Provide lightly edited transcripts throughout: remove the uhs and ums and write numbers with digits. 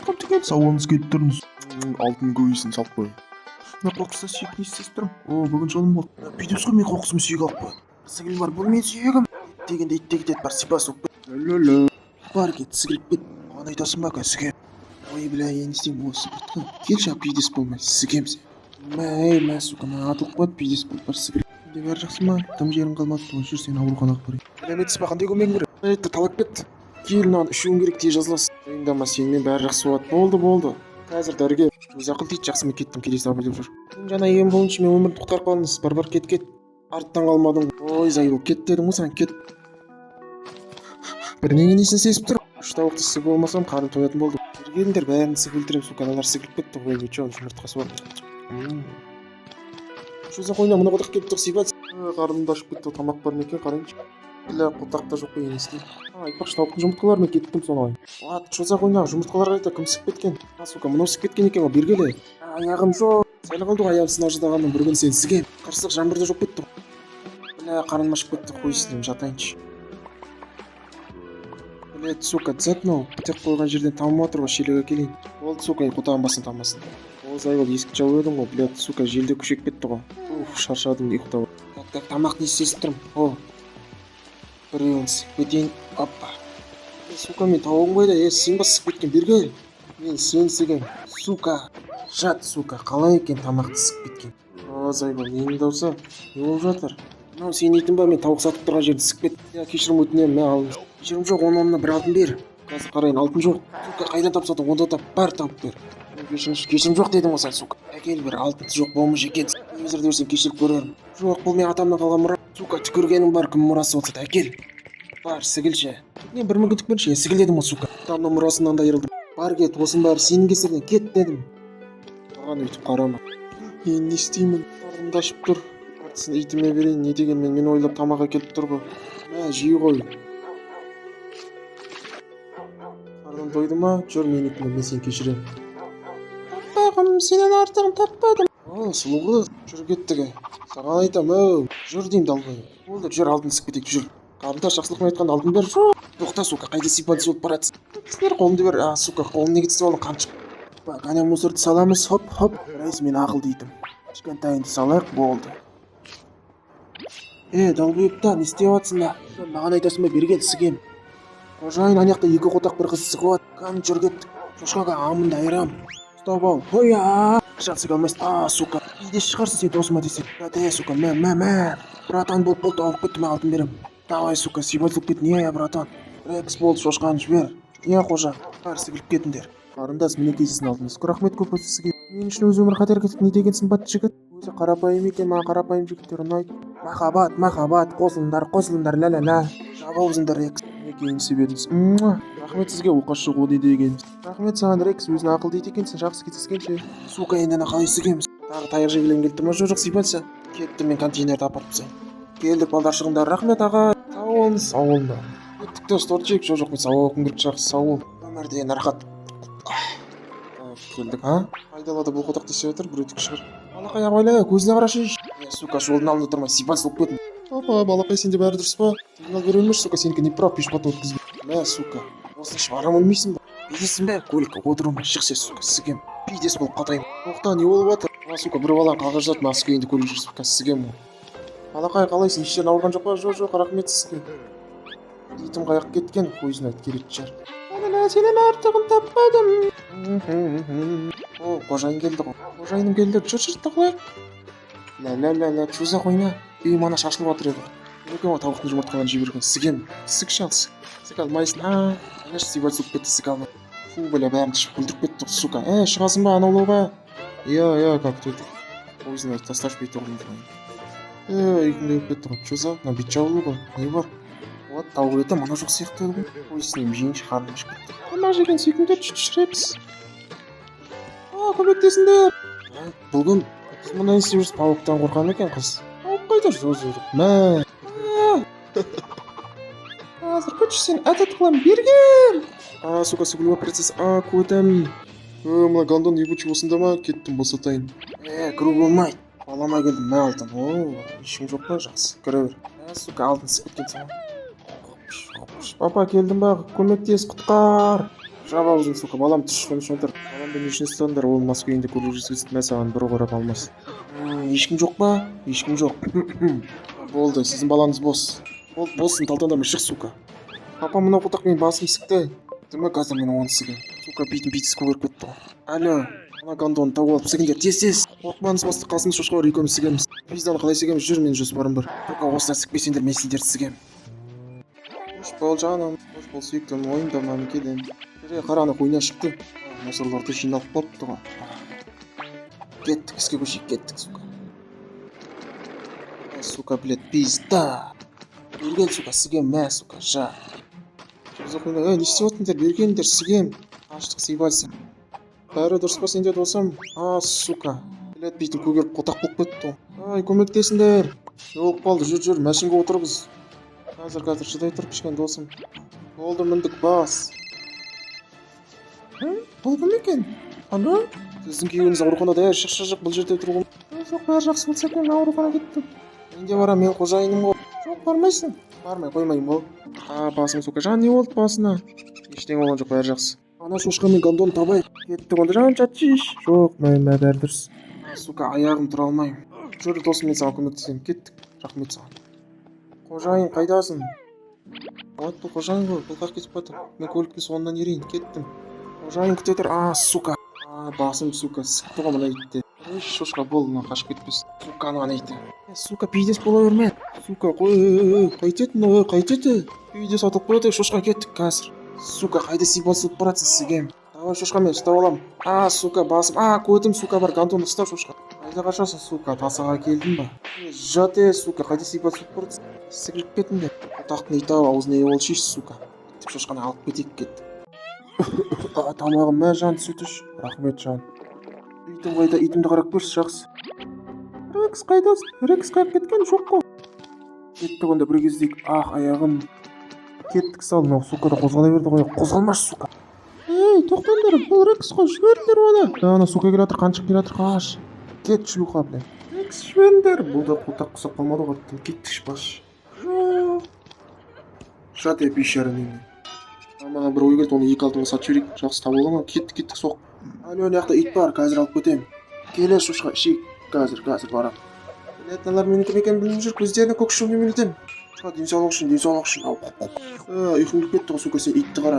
жұмыртқам түгел. Сауалыңыз келіп тұрыңыз. Алтын көйсін салып қой. Мен қоқыста сүйектің естесіп тұрмын. Бүгін жолым болды. Бүйтіп қой, мен қоқысымды сүйек алып қояды. Сіңілім бар, бұл мен сүйегім. Дегенде ит те кетеді, бар сипа соқ. Лөлөлө. Бар кет, сіңіліп кет. Маған айтасың ба, сігем. Ой, бля, я не істеймін, осы бұртқа. Келші, пейдес болмай, сігем сен. Мә, сука, маған атылып қойды, пейдес болып бар сігіліп. Де бәрі жақсы ма? Тым жерің қалмады, туын жүр сені ауруханаға барайын. Сәлеметсіз ба, қандай көмегің керек? Айтты, талап кетті. Кел, мынаны ішуің керек, тез жазыласың. Дайындама, сенімен бәрі жақсы болады. Болды. Қазір дәрігер. Өз ақыл дейді, жақсы, мен кеттім, келесі абай деп жүр. Жаңа ем болыншы, мен өмірді құтқарып қалдыңыз. Бар, кет. Арттан қалмадың. Ой, Зайыл, кет дедім ғой саған, кет. Бірнеңе несін сезіп тұр. Үш тауықты сігіп болмасам, қарым тоятын болды. Келіңдер, бәрін сігіп өлтірем, сука, аналар сігіліп кетті. Ой, жұмыртқасы бар. Шуза қойна, мұны қотақ келіп тұр, сипат. Қарымды ашып кетті, тамақ бар ма екен, қарайыншы. Бля, қотақта жоқ қой, енесіне. Айтпақшы, тауықтың жұмыртқалары мен кеттім соны. Шуза қойна, жұмыртқалар қайта кім сігіп кеткен? Сука, мынау сігіп кеткен екен ғой, бергелі. Аяғым жоқ. Сәлі қалды ғой, аяғым сынау жадағанның бір күн сен сігем. Қырсық жаңбырда жоқ кетті. Бля, қарным ашып кетті, қойсынем, жатайыншы. Блядь, сука, дзетнау, бітек қойған жерден тамым отыр ғой, шелеге келейін. Болды, сука, құтаған басын тамасын. Зайыл, есік жауып едім ғой, блядь, сука, желде күшек кетті ғой. Шаршадым, ұйықтап. Так, тамақ не істесіп тұрмын. Біреуін сігіп кетейін, оппа. Сука, мен тауығым қойда, сен ба сігіп кеткен, бергел. Мен сен сігем, сука. Жат, сука, қалай екен тамақты сігіп кеткен. Зайыл, ненің даусы? Не болып жатыр? Мынау сен итің ба, мен тауық сатып тұрған жерді сігіп кет. Кешірім өтінемін, мен алыңыз. Кешірім жоқ, онына бір алтын бер. Қазір қарайын, алтын жоқ. Сука, қайдан тапсатың, онда тап, бар тауып бер. Кешірім жоқ дедің ғой сен, сука. Әкел бір, алтынсы жоқ болмыш екен. Өзір дөрсен кешіріп көрерім. Жоқ, бұл мен атамнан қалған мұра. Сука, түкіргенің бар, кім мұрасы болса да әкел. Бар, сігілші. Мен бір мүмкіндік берші, сігіл дедім ғой, сука. Атамның мұрасынан да айырылдым. Бар кет, осының бәрі сенің кесірінен кет дедім. Маған өйтіп қарама. Мен не істеймін? Қарнымды ашып тұр. Артысын итіме берейін, не дегенмен мен ойлап тамақ әкеліп тұр ғой. Жей ғой. Қарным тойды ма? Жүр мен итіме, мен сен кешірем. Таппағым, сенен артығын таппадым. Сұлу қыз, жүр кеттігі. Саған айтам, жүр деймін далбай. Болды, жүр алдын сіп кетейік, жүр. Қарымташ жақсылықпен айтқан алдын бер, жоқ. Тоқта, сука, қайда сипат болып баратсың? Сіздер қолымды бер, сука, қолым неге тісіп алың қаншық. Қане мусорды саламыз, хоп. Райс, мен ақылды итім. Кішкентайынды салайық, болды. Далбайыпта, не істеп жатсың ба? Маған айтасың ба, бергел, сігем. Қожайын, анаяқта екі қотақ бір қыз сығып ат. Кән жүр кеттік. Шошқаға амынды айырам. Ұстап ал. Жақсы қалмайсың. Сука. Үйде шығарсың сен досыма десең. Сука, мә. Братан болды, алып кетті, мен алтын берем. Давай, сука, сипатылып кет, не, братан. Рекс болды, шошқаны жібер. Қожа, бар, сігіліп кетіңдер. Қарындас, мінекей сіздің алдыңыз. Рахмет көп болсын сізге. Мен үшін өз өмір қатер кетіп не деген сымбатты жігіт. Өзі қарапайым екен, маған қарапайым жігіттер ұнайды. Махаббат, қосылыңдар, ля-ля-ля. Жабаузыңдар, Рекс. Мінекейін себедіңіз. Рахмет сізге, оқас шығу не дегеніміз. Рахмет саған, Рекс, өзін ақыл дейді екенсің, жақсы кетіскенше. Сука, енді ана қалай сігеміз. Тағы таяқ жегілем келді ма, жоқ сипатса. Кеттім, мен контейнерді апарып тастайын. Келдік, балдар шығыңдар, рахмет аға. Сау болыңдар. Кеттік дос, торт жейік, жоқ, мен сау оқым керек жақсы, сау бол. Өмірде рахат. Келдік, Айдалада бұл қотақты істеп жатыр, біреудік шығыр. Балақай абайла, көзіне қарашы. Сука, жолдың алдында тұрмай, сипат сұлып кеттім. Балақай, сенде бәрі дұрыс па? Сигнал берілмеш, сука, сенікі не прав, пешпат өткізбе. Сука, осыны шығарам өлмейсің ба? Бейдесің бә, көлікке отыруыма шықсе, сука, сігем. Бейдес болып қатайым. Тоқта, не болып жатыр? Сука, бір балаң қағыр жатыр, мас күйінде көлік жүрсіп, сігем ол. Балақай, қалайсың, еш жерін ауырған жоқ па? Жоқ, рахмет сізге. Итім қаяқ кеткен, қойсын айт керек жар. Сенен артығын таппадым. Қожайын келді ғой. Қожайыным келді, жүр тақылайық. Ля, чуза қойна. Үйім ана шашылып жатыр еді. Екен ғой тауықтың жұмыртқаларын жей берген. Сігем, сік шалсы. Сік алмайсың, Айнаш сибат суп кетті, сік алмай. Бля, бәрін түшіп күлдіріп кетті, сука. Шығасың ба, анаулауға? Как ты это? Қойсын айт, тасташ бейті оғын. Үйкімді өп кетті ғой. Чуза, на бит жауылы ғой. Не бар? Тауық еті мана жоқ сияқты еді ғой. Қойсынем, жейінші қарным ішіп кетті. Тамақ жеген сүйкімдер Рекс. Көмектесіңдер. Бұл күн біз мұндай істеп жүрсіз, пауықтан қорқан екен қыз. Пауық қайда жүр? Мә. Қазір көтші сен әтет қылам, бергел. Сука, сүгілі процесс. Көтім. Мұна гандон ебучі осында ма? Кеттім, босатайын. Кіру болмайды. Аламай келдім, мә алтын. Ешім жоқ па, жақсы. Кіре бер. Сука, алтын сіп кеткен саған. Папа, келдім ба? Көмектес, құтқар. жап аузын, сука, балам түшкөн шонтар. Баламды нешін ұстадыңдар, ол мас күйінде көлік жүргізіп мә саған бір қарап алмас. Ешкім жоқ па? Ешкім жоқ. Болды, сіздің балаңыз бос. Болды, боссын, талтаңдармен шық, сука. Папа, мынау құлтақ менің басым сікті. Деме қазір мен оны сігем. Сука, битін битісі көгеріп кетті ғой. Алло, ана гандоны тауып алып сігіңдер, тез. Қорқпаңыз, басты қасымыз шошқа бар, екеуміз сігеміз. Пизданы қалай сігеміз, жүр, менің жоспарым бар. Сука, осылай сікпесеңдер, мен сендерді сігем. Қош бол жаным, қош бол сүйіктім, ойындама келем. Жүре, қараны ойна шықты. Мусорларды жиналып болыпты ғой. Кеттік, іске көшейік, кеттік, сука. Сука, блядь, пизда. Берген, сука, сігем, мә, сука, жа. Жүзі қойна, не істеп отырсыңдар, бергендер, сігем. Аштық сыйбайсың. Бәрі дұрыс па сенде досым? Сука. Блядь, бейтін көгеріп қотақ болып кетті. Ай, көмектесіңдер. Жолып қалды, жүр, мәшінге отырғыз. Қазір шыдай тұрып ішкен досым. Болды, міндік, бас. Бұл кім екен? Ана? Сіздің күйеуіңіз ауруханада, шық, бұл жерде тұрғым. Жоқ, бәрі жақсы болса екен, мен аурухана кеттім. Мен де барам, мен қожайыным ғой. Жоқ, бармайсың. Бармай қоймайым ғой. Басым, сука, жан не болды басына? Ештеңе болған жоқ, бәрі жақсы. Ана шошқа мен гондоны табайық. Кеттік онда, жан чатчиш. Жоқ, мен бәрі дұрыс. Сука, аяғым тұра алмайым. Жүр, досым, мен саған көмектесемін. Кеттік. Рахмет саған. Қожайын, қайдасың? Вот, бұл қожайын ғой, бұл қақ кетіп баты. Мен көлікпен соңынан ерейін, кеттім. Қожайын күте тұр. Сука. Басым, сука, сықты ғой мына итті. Шошқа бол, мына қашып кетпес. Сука, ана итті. Сука, пейдес бола берме. Сука, қайтеті. Пейдес атып қойды, шошқа кеттік қазір. Сука, қайда сипал суыт баратсың, сігем. Давай, шошқа, мен ұстап алам. Сука, басым. Көтім, сука, бар, гантон ұстап, шошқа. Қайда қашасың, сука, тасаға келдің ба? Жат, сука, қайда сипал суыт баратсың. Сігіліп кетіңдер. Отақтың иті аузына ие бол шеш, сука. Шошқаны алып кетейік кетті. Тамағым, мә жан, сүт іш. Рахмет жан. Итім қайда, итімді қарап көрші, жақсы. Рекс қайдасың? Рекс қайып кеткен жоқ қой. Кеттік онда бір кездейік. Аяғым. Кеттік сал, мынау сукада қозғала берді ғой. Қозғалмаш, сука. Ей, тоқтаңдар, бұл Рекс қой, жіберіңдер оны. Ана сука келатыр, қаншық келатыр, қаш. Кет шлюха, блин. Рекс жіберіңдер. Бұл да құлтақ құсап қалмады ғой. Кеттік баш. Жоқ. Жат бейшарының. Маған бір ой келді, оны екі алтынға сатып жіберейік. Жақсы табылған ма? Кеттік соқ. Алло, мынаяқта ит бар, қазір алып кетем. Келе шошқа, ішейік. Қазір барам. Білетіналар менің кім екенін білмей жүр, көздеріне көк шуын емелетем. Денсаулық үшін. Ұйқым келіп кетті ғой, сука, сен итті қара,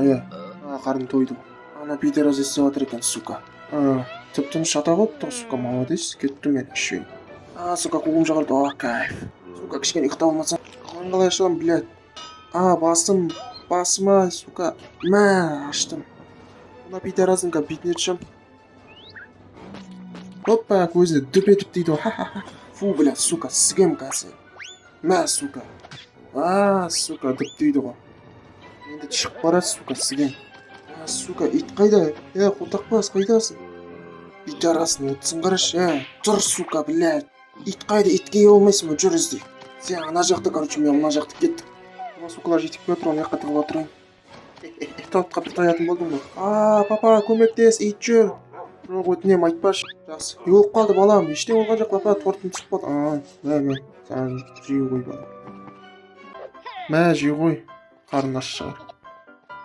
қарным тойды. Ана пидораз естіп жатыр екен, сука. Тіптен шата қойыпты ғой, сука, молодец. Кеттім мен, ішейін. Сука, қуғым жағылды, кайф. Сука, кішкене ұйықтап алмасам. Қалай ашылам, блядь. Басыма, сука, аштым. Мына пидоразынға битіне түшім. Опа, көзіне дүп етіп дейді ғой. Фу, блядь, сука, сігем қазір. Сука. Сука, дүп дейді ғой. Енді шығып барады, сука, сігем. Сука, ит қайда? Құлтақ бас, қайдасың? Пидорасын өтсін қараш, тұр, сука, блядь. Ит қайда, итке олмайсың, жүр іздей. Сен ана жақты, мен ана жақты кеттік. Сукалар жетіп кетір, оны яққа тығып отырайын. Тауытқа бір таятын болдым ғой. Папа, көмектес, ит жүр. Жоқ, өтінем, айтпаш. Жақсы. Еуіп қалды балам, ештен олған жоқ, папа, тортын түсіп қалды. Сән жей ғой балам. Жей ғой. Қарын аш шығар.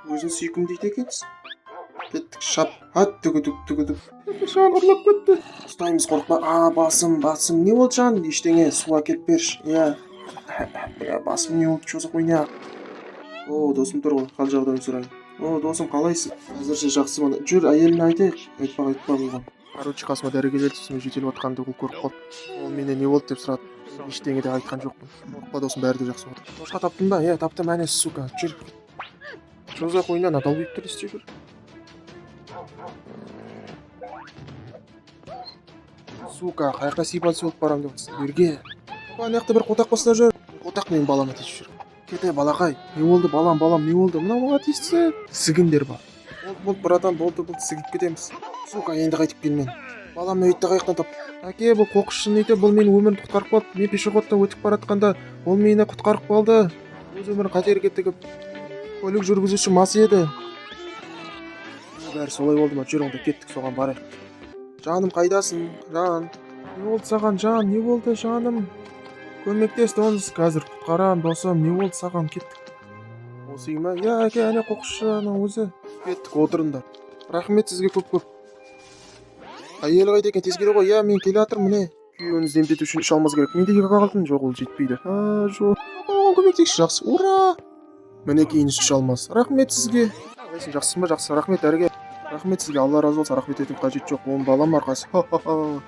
Өзін сүйкім дейді екенсің. Кеттік, шап. Түгідік. Жан ұрлап кетті. Ұстаймыз, қорықпа. Басым. Не болды жан? Ештеңе, суға келіп берші. Басым не болды, чозық ойна. Досым тұр ғой, қал жағдайын сұрайын. Досым, қалайсың? Әзірше жақсы мана. Жүр, әйеліне айтайық. Айтпақ оған. Қасыма дәрігерлер түсіме жетеліп отқанды ол көріп қалды. Ол менен не болды деп сұрады. Ештеңе де айтқан жоқпын. Қорықпа досым, бәрі де жақсы болды. Шошқа таптың ба? Таптым, әне, сука. Жүр. Чозақ ойна, надал бейіп тұр істе жүр. Сука, қайқа сипалсы болып барам деп отсың. Берге. Аяқты бір қотақ басына жүр. Қотақ менің балама тиісіп жүр. Кете балақай. Не болды балам, не болды? Мына маған тиісті. Сігіндер бар. Болды, братан, болды, сігіп кетеміз. Сука, енді қайтып келмен. Балам өйтті қайықтан тап. Әке, бұл қоқысшының иті, бұл менің өмірін құтқарып қалды. Мен пешеходта өтіп баратқанда, ол мені құтқарып қалды. Өз өмірін қатерге тігіп, көлік жүргізуші мас еді. Бәрі солай болды ма? Жүр, онда кеттік, соған барайық. Жаным, қайдасың? Жан. Не болды саған, жан? Не болды, жаным? Көмектес, доныз. Қазір құтқарам, досым. Не болды саған? Кеттік. Осы үй ма? Әке, әне қоқысшы ана өзі. кеттік, отырыңдар. Рахмет сізге көп. Әйелі қайда екен, тез келе ғой. Иә, мен келе жатырмын, міне. Күйеуіңізді емдету үшін үш алмаз керек. Мен де екі қалдым. Жоқ, ол жетпейді. Жоқ. Оған көмектесші, жақсы. Ура! Міне кейін үш алмаз. Рахмет сізге. Қалайсың, жақсысың ба? Жақсы. Рахмет дәрігер. Рахмет сізге. Алла разы болсын. Рахмет етіп қажет жоқ. Он балам арқасы. Ха-ха-ха.